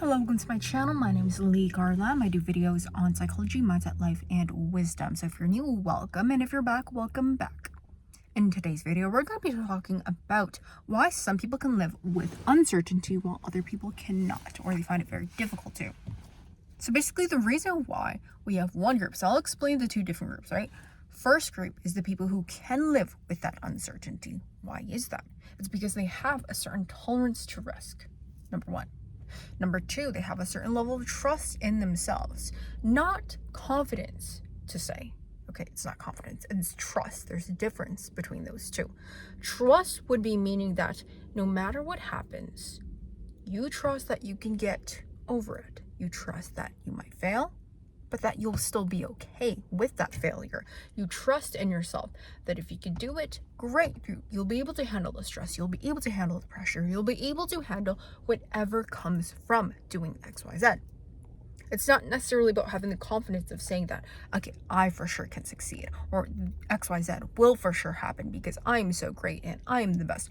Hello, welcome to my channel. My name is Lee Garlam. I do videos on psychology, mindset, life, and wisdom. So if you're new, welcome. And if you're back, welcome back. In today's video, we're going to be talking about why some people can live with uncertainty while other people cannot, or they find it very difficult to. So basically the reason why we have one group, so I'll explain the two different groups, right? First group is the people who can live with that uncertainty. Why is that? It's because they have a certain tolerance to risk, number one. Number two, they have a certain level of trust in themselves, not confidence to say. Okay, it's not confidence, it's trust. There's a difference between those two. Trust would be meaning that no matter what happens, you trust that you can get over it. You trust that you might fail, but that you'll still be okay with that failure. You trust in yourself that if you can do it, great. You'll be able to handle the stress. You'll be able to handle the pressure. You'll be able to handle whatever comes from doing X, Y, Z. It's not necessarily about having the confidence of saying that, okay, I for sure can succeed, or X, Y, Z will for sure happen because I'm so great and I'm the best.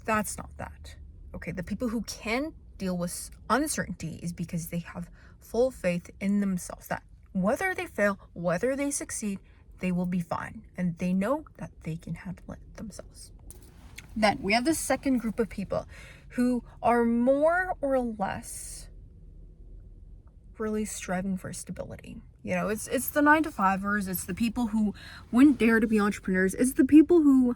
That's not that. Okay, the people who can deal with uncertainty is because they have full faith in themselves that whether they fail, whether they succeed, they will be fine. And they know that they can handle it themselves. Then we have the second group of people who are more or less really striving for stability. You know, it's the 9-to-5ers, it's the people who wouldn't dare to be entrepreneurs, it's the people who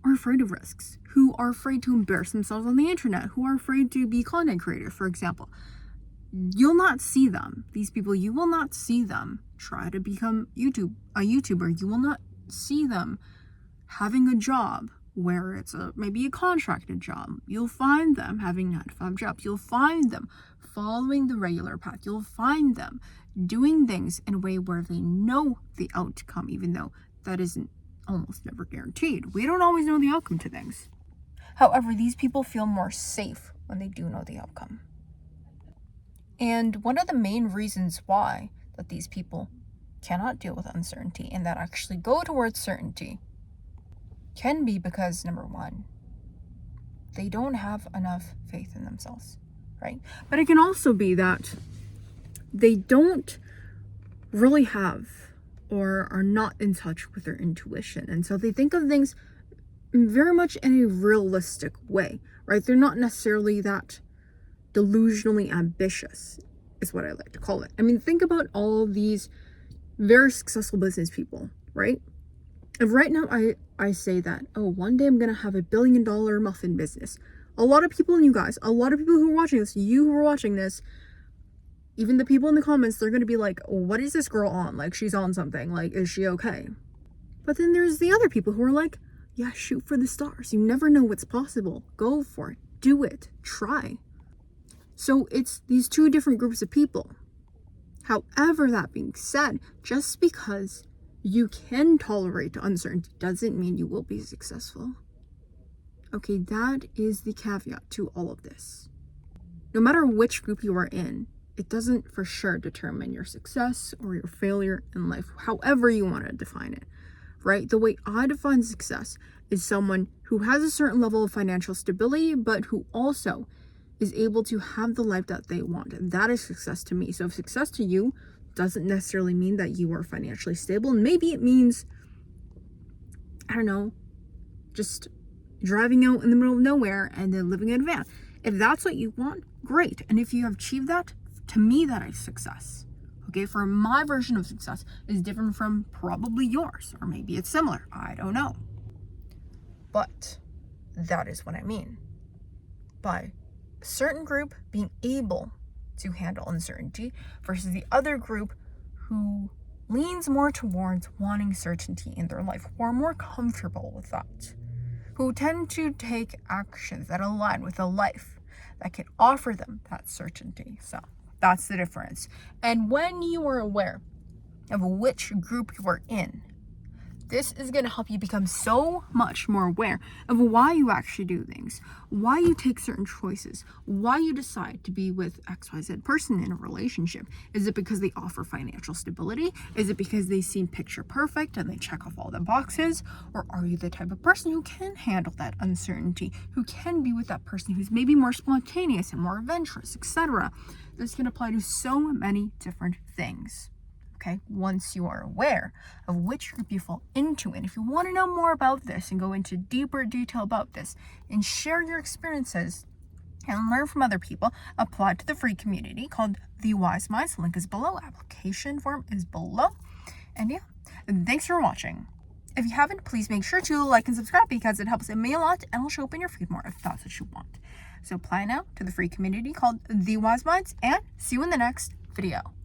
are afraid of risks, who are afraid to embarrass themselves on the internet, who are afraid to be content creators, for example. You'll not see them. These people, you will not see them try to become a YouTuber. You will not see them having a job where it's maybe a contracted job. You'll find them having 9-to-5 jobs. You'll find them following the regular path. You'll find them doing things in a way where they know the outcome, even though that isn't almost never guaranteed. We don't always know the outcome to things. However, these people feel more safe when they do know the outcome. And one of the main reasons why that these people cannot deal with uncertainty and that actually go towards certainty can be because, number one, they don't have enough faith in themselves, right? But it can also be that they don't really have or are not in touch with their intuition. And so they think of things very much in a realistic way, right? They're not necessarily that delusionally ambitious, is what I like to call it. I mean, think about all these very successful business people, right? If right now I say that, oh, one day I'm going to have $1 billion muffin business. A lot of people, and you guys, a lot of people who are watching this, you who are watching this, even the people in the comments, they're going to be like, what is this girl on? Like, she's on something. Like, is she okay? But then there's the other people who are like, yeah, shoot for the stars. You never know what's possible. Go for it. Do it. Try. So it's these two different groups of people. However, that being said, just because you can tolerate uncertainty doesn't mean you will be successful. Okay, that is the caveat to all of this. No matter which group you are in, it doesn't for sure determine your success or your failure in life, however you want to define it, right? The way I define success is someone who has a certain level of financial stability, but who also is able to have the life that they want. That is success to me. So if success to you doesn't necessarily mean that you are financially stable, and maybe it means, I don't know, just driving out in the middle of nowhere and then living in a van. If that's what you want, great. And if you have achieved that, to me, that is success. Okay, for my version of success is different from probably yours, or maybe it's similar. I don't know. But that is what I mean by a certain group being able to handle uncertainty versus the other group who leans more towards wanting certainty in their life, who are more comfortable with that, who tend to take actions that align with a life that can offer them that certainty. So that's the difference. And when you are aware of which group you are in, This is going to help you become so much more aware of why you actually do things, why you take certain choices, why you decide to be with XYZ person in a relationship. Is it because they offer financial stability? Is it because they seem picture perfect and they check off all the boxes? Or are you the type of person who can handle that uncertainty, who can be with that person who's maybe more spontaneous and more adventurous, etc.? This can apply to so many different things. Okay, once you are aware of which group you fall into, and if you want to know more about this and go into deeper detail about this and share your experiences and learn from other people, apply to the free community called The Wise Minds. The link is below. Application form is below. And yeah, thanks for watching. If you haven't, please make sure to like and subscribe because it helps me a lot and will show up in your feed more if that's what you want. So apply now to the free community called The Wise Minds and see you in the next video.